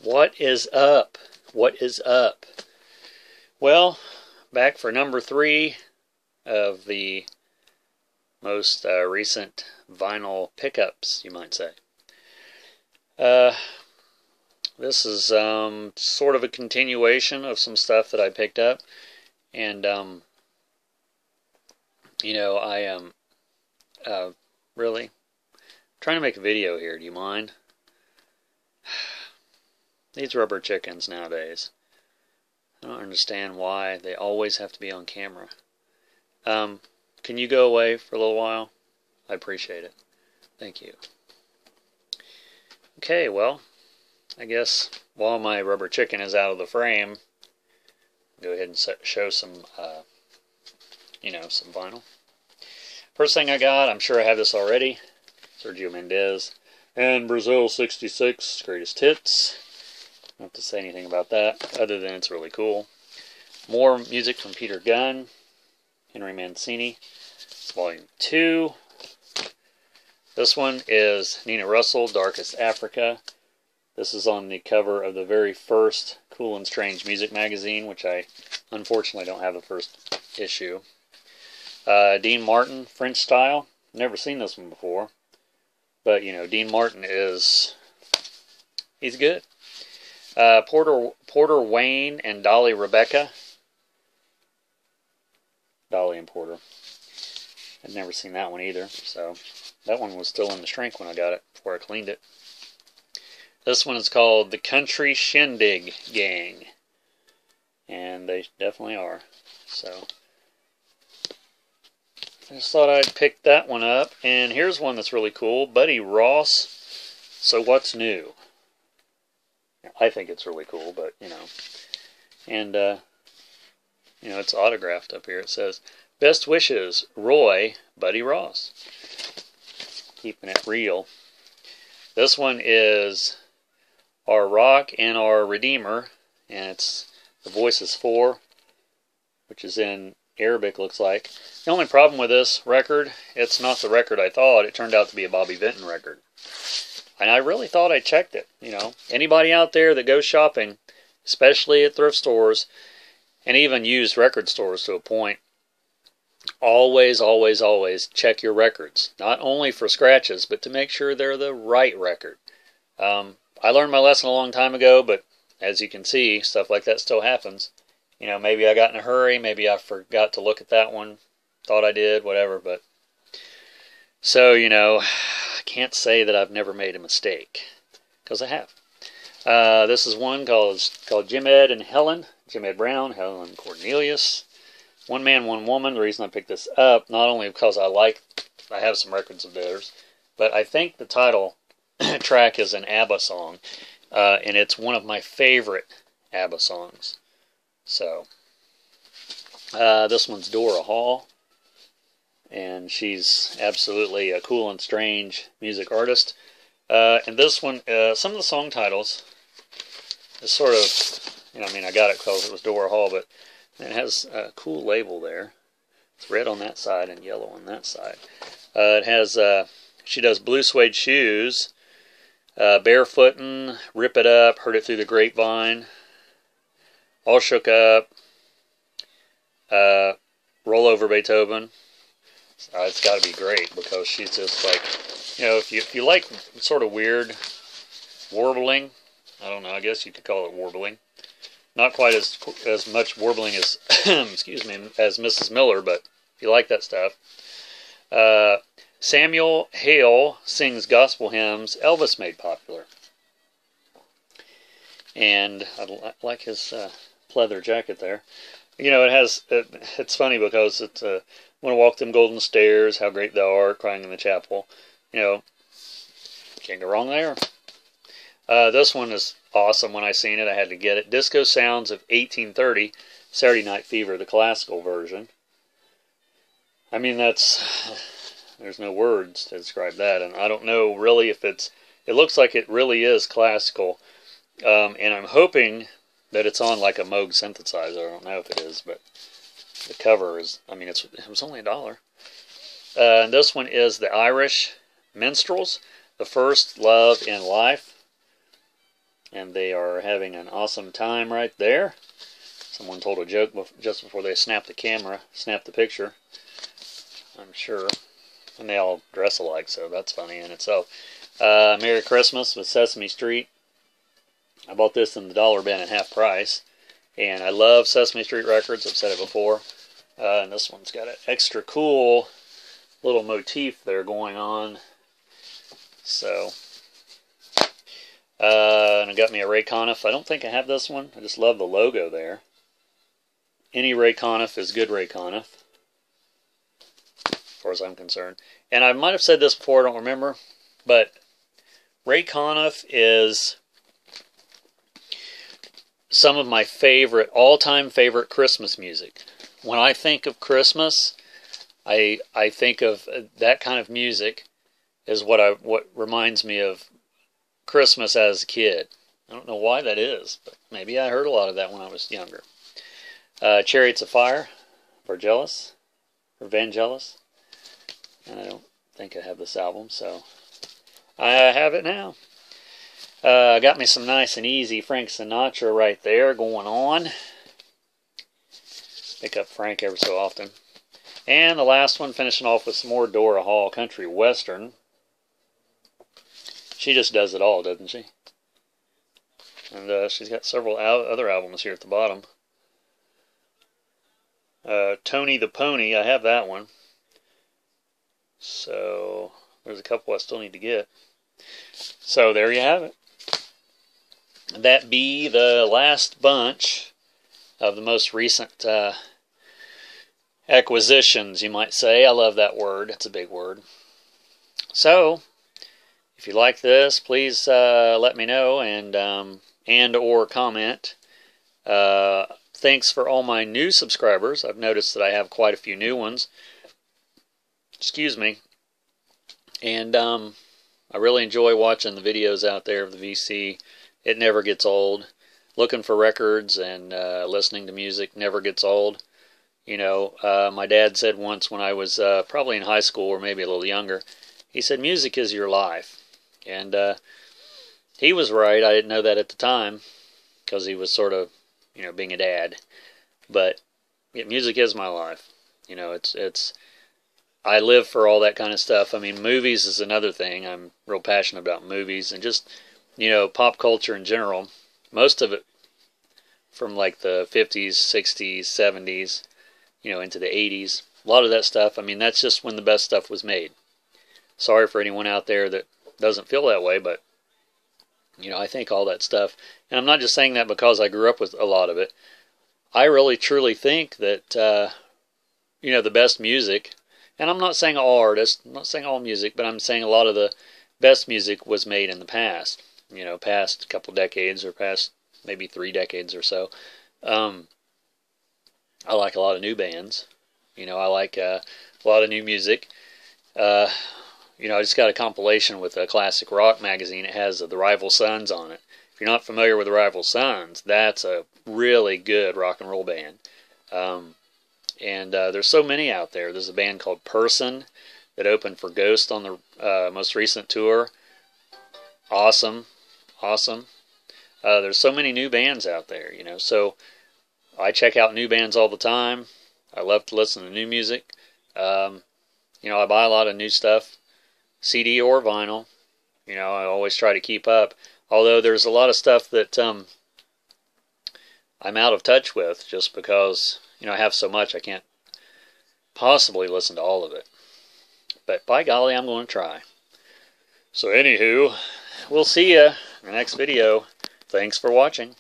What is up? What is up? Well, back for number 3 of the most recent vinyl pickups, you might say. This is sort of a continuation of some stuff that I picked up, and I am really trying to make a video here. Do you mind? These rubber chickens nowadays, I don't understand why they always have to be on camera. Can you go away for a little while? I appreciate it. Thank you. Okay, well, I guess while my rubber chicken is out of the frame, go ahead and show some, some vinyl. First thing I got, I'm sure I have this already, Sergio Mendes and Brazil 66 Greatest Hits. I don't have to say anything about that, other than it's really cool. More music from Peter Gunn, Henry Mancini. It's Volume 2. This one is Nina Russell, Darkest Africa. This is on the cover of the very first Cool and Strange Music magazine, which I unfortunately don't have the first issue. Dean Martin, French Style. Never seen this one before. But, Dean Martin he's good. Porter Wayne and Dolly Rebecca. Dolly and Porter. I'd never seen that one either, so that one was still in the shrink when I got it, before I cleaned it. This one is called The Country Shindig Gang, and they definitely are. So I just thought I'd pick that one up, and here's one that's really cool. Buddy Ross, So What's New? I think it's really cool, but, and, it's autographed up here. It says, Best wishes, Roy, Buddy Ross. Keeping it real. This one is Our Rock and Our Redeemer, and it's the Voices 4, which is in Arabic, looks like. The only problem with this record, it's not the record I thought. It turned out to be a Bobby Vinton record. And I really thought I checked it, Anybody out there that goes shopping, especially at thrift stores, and even used record stores to a point, always, always, always check your records. Not only for scratches, but to make sure they're the right record. I learned my lesson a long time ago, but as you can see, stuff like that still happens. Maybe I got in a hurry, maybe I forgot to look at that one, thought I did, whatever, but... So, I can't say that I've never made a mistake, because I have. This is one called Jim Ed and Helen. Jim Ed Brown, Helen Cornelius. One Man, One Woman. The reason I picked this up, not only because I have some records of theirs, but I think the title track is an ABBA song, and it's one of my favorite ABBA songs. So, this one's Dora Hall. And she's absolutely a cool and strange music artist. And this one, some of the song titles is sort of, I got it because it was Dora Hall, but it has a cool label there. It's red on that side and yellow on that side. It has, she does Blue Suede Shoes, Barefootin', Rip It Up, Heard It Through the Grapevine, All Shook Up, Roll Over Beethoven. It's got to be great, because she's just like, if you like sort of weird warbling, I don't know, I guess you could call it warbling. Not quite as much warbling as, excuse me, as Mrs. Miller, but if you like that stuff. Samuel Hale sings gospel hymns Elvis made popular. And I like his pleather jacket there. It's funny because it's when I walk them golden stairs, how great thou art, crying in the chapel. Can't go wrong there. This one is awesome. When I seen it, I had to get it. Disco Sounds of 1830, Saturday Night Fever, the classical version. There's no words to describe that, and I don't know really if it looks like it really is classical, and I'm hoping that it's on like a Moog synthesizer. I don't know if it is, but the cover is, it was only $1. And this one is the Irish Minstrels, The First Love in Life. and they are having an awesome time right there. Someone told a joke just before they snapped the picture, I'm sure. And they all dress alike, so that's funny in itself. Merry Christmas with Sesame Street. I bought this in the dollar bin at half price. And I love Sesame Street records. I've said it before. And this one's got an extra cool little motif there going on. So, and I got me a Ray Conniff. I don't think I have this one. I just love the logo there. Any Ray Conniff is good Ray Conniff, as far as I'm concerned. And I might have said this before, I don't remember. But Ray Conniff is some of my favorite, all-time favorite Christmas music. When I think of Christmas, I think of that kind of music is what reminds me of Christmas as a kid. I don't know why that is, but maybe I heard a lot of that when I was younger. Chariots of Fire, Vangelis. And I don't think I have this album, so I have it now. Got me some nice and easy Frank Sinatra right there going on. Pick up Frank every so often. And the last one, finishing off with some more Dora Hall Country Western. She just does it all, doesn't she? And she's got several other albums here at the bottom. Tony the Pony, I have that one. So, there's a couple I still need to get. So, there you have it. That be the last bunch of the most recent acquisitions, you might say. I love that word. It's a big word. So, if you like this, please let me know and or comment. Thanks for all my new subscribers. I've noticed that I have quite a few new ones. Excuse me. And I really enjoy watching the videos out there of the VC. It never gets old. Looking for records and listening to music never gets old. You know, my dad said once when I was probably in high school or maybe a little younger, he said, music is your life. And he was right. I didn't know that at the time because he was sort of, you know, being a dad. But yeah, music is my life. You know, it's I live for all that kind of stuff. I mean, movies is another thing. I'm real passionate about movies and just, you know, pop culture in general. Most of it from like the 50s, 60s, 70s, you know, into the 80s. A lot of that stuff, I mean, that's just when the best stuff was made. Sorry for anyone out there that doesn't feel that way, but, you know, I think all that stuff, and I'm not just saying that because I grew up with a lot of it. I really, truly think that, you know, the best music, and I'm not saying all artists, I'm not saying all music, but I'm saying a lot of the best music was made in the past. You know, past couple decades or past maybe 3 decades or so. I like a lot of new bands. You know, I like a lot of new music. You know, I just got a compilation with a classic rock magazine. It has the Rival Sons on it. If you're not familiar with the Rival Sons, that's a really good rock and roll band. And there's so many out there. There's a band called Person that opened for Ghost on the most recent tour. Awesome. Awesome. There's so many new bands out there, you know. So I check out new bands all the time. I love to listen to new music. You know, I buy a lot of new stuff, CD or vinyl. You know, I always try to keep up. Although there's a lot of stuff that I'm out of touch with just because, you know, I have so much I can't possibly listen to all of it. But by golly, I'm going to try. So anywho, we'll see you in the next video. Thanks for watching.